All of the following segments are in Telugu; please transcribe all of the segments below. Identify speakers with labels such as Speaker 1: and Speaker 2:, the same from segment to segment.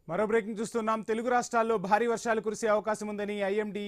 Speaker 1: మరో బ్రేకింగ్ చూస్తున్నాం. తెలుగు రాష్ట్రాల్లో భారీ వర్షాలు కురిసే అవకాశం ఉందని ఐఎండీ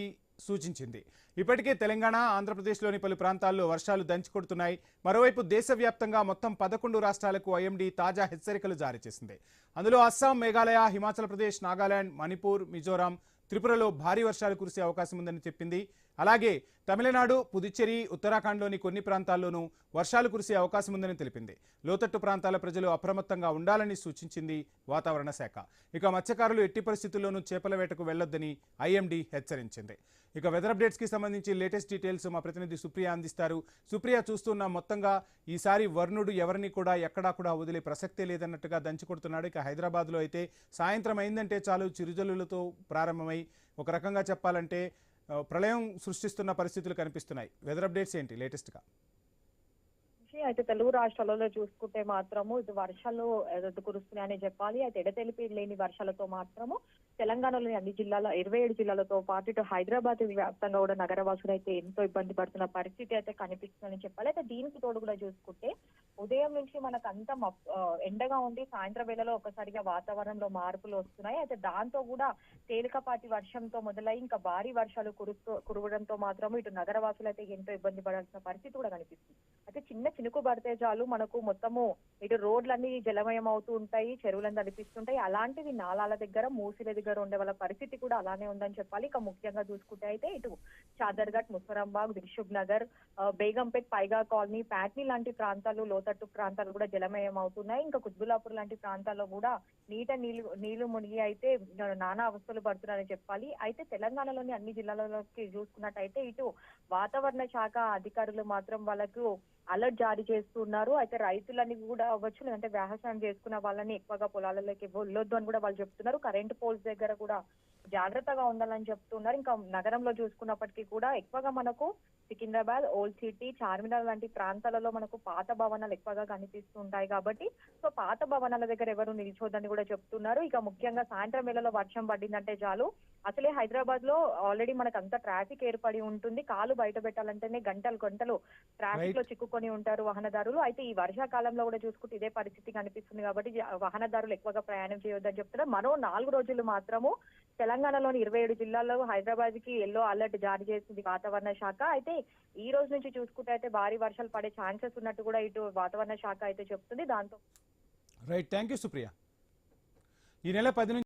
Speaker 1: సూచించింది. ఇప్పటికే తెలంగాణ, ఆంధ్రప్రదేశ్లోని పలు ప్రాంతాల్లో వర్షాలు దంచికొడుతున్నాయి. మరోవైపు దేశవ్యాప్తంగా మొత్తం 11 రాష్ట్రాలకు ఐఎండీ తాజా హెచ్చరికలు జారీ చేసింది. అందులో అస్సాం, మేఘాలయ, హిమాచల్ ప్రదేశ్, నాగాలాండ్, మణిపూర్, మిజోరాం, త్రిపురలో భారీ వర్షాలు కురిసే అవకాశం ఉందని చెప్పింది. అలాగే తమిళనాడు, పుదుచ్చేరి, ఉత్తరాఖండ్లోని కొన్ని ప్రాంతాల్లోనూ వర్షాలు కురిసే అవకాశం ఉందని తెలిపింది. లోతట్టు ప్రాంతాల ప్రజలు అప్రమత్తంగా ఉండాలని సూచించింది వాతావరణ శాఖ. ఇక మత్స్యకారులు ఎట్టి పరిస్థితుల్లోనూ చేపల వేటకు వెళ్లొద్దని ఐఎండీ హెచ్చరించింది. ఇక వెదర్ అప్డేట్స్కి సంబంధించి లేటెస్ట్ డీటెయిల్స్ మా ప్రతినిధి సుప్రియ అందిస్తారు. సుప్రియ, చూస్తున్న మొత్తంగా ఈసారి వరుణుడు ఎవరిని కూడా ఎక్కడా కూడా వదిలే ప్రసక్తే లేదన్నట్టుగా దంచికొడుతున్నాడు. ఇక హైదరాబాద్లో అయితే సాయంత్రం అయిందంటే చాలు చిరుజల్లులతో ప్రారంభమై ఒక రకంగా చెప్పాలంటే ప్రళయం సృష్టిస్తున్న పరిస్థితులు కనిపిస్తున్నాయి. వెదర్ అప్డేట్స్ ఏంటి లేటెస్ట్గా?
Speaker 2: అయితే తెలుగు రాష్ట్రాలలో చూసుకుంటే మాత్రము ఇది వర్షాలు కురుస్తున్నాయని చెప్పాలి. అయితే ఎడతెలిపి లేని వర్షాలతో మాత్రము తెలంగాణలోని అన్ని జిల్లాల 27 జిల్లాలతో పాటు ఇటు హైదరాబాద్ వ్యాప్తంగా కూడా నగరవాసులు అయితే ఎంతో ఇబ్బంది పడుతున్న పరిస్థితి అయితే కనిపిస్తుందని చెప్పాలి. అయితే దీనికి తోడు కూడా చూసుకుంటే ఉదయం నుంచి మనకు అంతా ఎండగా ఉండి సాయంత్రం వేళలో ఒకసారిగా వాతావరణంలో మార్పులు వస్తున్నాయి. అయితే దాంతో కూడా తేలికపాటి వర్షంతో మొదలై ఇంకా భారీ వర్షాలు కురవడంతో మాత్రం ఇటు నగరవాసులు అయితే ఎంతో ఇబ్బంది పడాల్సిన పరిస్థితి కూడా కనిపిస్తుంది. అయితే చిన్న చినుకు పడితే చాలు మనకు మొత్తము ఇటు రోడ్లన్నీ జలమయం అవుతూ ఉంటాయి, చెరువులను తడిపిస్తుంటాయి. అలాంటివి నాలాల దగ్గర, మూసీల దగ్గర ఉండే వాళ్ళ పరిస్థితి కూడా అలానే ఉందని చెప్పాలి. ఇక ముఖ్యంగా చూసుకుంటే అయితే ఇటు చాదర్ఘట్, ముసరంబాగ్, దిల్సుఖ్ నగర్, బేగంపేట్, పైగా కాలనీ, ప్యాట్నీ లాంటి ప్రాంతాలు, లోతట్టు ప్రాంతాలు కూడా జలమయం అవుతున్నాయి. ఇంకా కుత్బుల్లాపూర్ లాంటి ప్రాంతాల్లో కూడా నీళ్లు మునిగి అయితే నానా అవస్థలు పడుతున్నారని చెప్పాలి. అయితే తెలంగాణలోని అన్ని జిల్లాలలోకి చూసుకున్నట్టయితే ఇటు వాతావరణ శాఖ అధికారులు మాత్రం వాళ్ళకు అలర్ట్ జారీ చేస్తున్నారు. అయితే రైతులని కూడా అవ్వచ్చు, లేదంటే వ్యవసాయం చేసుకున్న వాళ్ళని ఎక్కువగా పొలాలలోకి వెళ్ళొద్దు అని కూడా వాళ్ళు చెప్తున్నారు. కరెంట్ పోల్స్ దగ్గర కూడా జాగ్రత్తగా ఉండాలని చెప్తున్నారు. ఇంకా నగరంలో చూసుకున్నప్పటికీ కూడా ఎక్కువగా మనకు సికింద్రాబాద్, ఓల్డ్ సిటీ, చార్మినార్ లాంటి ప్రాంతాలలో మనకు పాత భవనాలు ఎక్కువగా కనిపిస్తుంటాయి కాబట్టి సో పాత భవనాల దగ్గర ఎవరు నిల్చోద్దని కూడా చెప్తున్నారు. ఇక ముఖ్యంగా సాయంత్రం వేళలో వర్షం పడిందంటే చాలు అసలే హైదరాబాద్ లో ఆల్రెడీ మనకు అంత ట్రాఫిక్ ఏర్పడి ఉంటుంది. కాలు బయట పెట్టాలంటేనే గంటలు గంటలు ట్రాఫిక్ లో చిక్కుకొని ఉంటారు వాహనదారులు. అయితే ఈ వర్షాకాలంలో కూడా చూసుకుంటే ఇదే పరిస్థితి కనిపిస్తుంది కాబట్టి వాహనదారులు ఎక్కువగా ప్రయాణం చేయొద్దని చెప్తున్నారు. మరో 4 రోజులు మాత్రము తెలంగాణలోని 27 జిల్లాల్లో హైదరాబాద్ కి ఎల్లో అలర్ట్ జారీ చేసింది వాతావరణ శాఖ. అయితే ఈ రోజు నుంచి చూసుకుంటే అయితే భారీ వర్షాలు పడే ఛాన్సెస్ ఉన్నట్టు కూడా ఇటు వాతావరణ శాఖ అయితే చెప్తుంది. దాంతో
Speaker 1: రైట్, థ్యాంక్ యూ సుప్రియ. ఈ నెల 10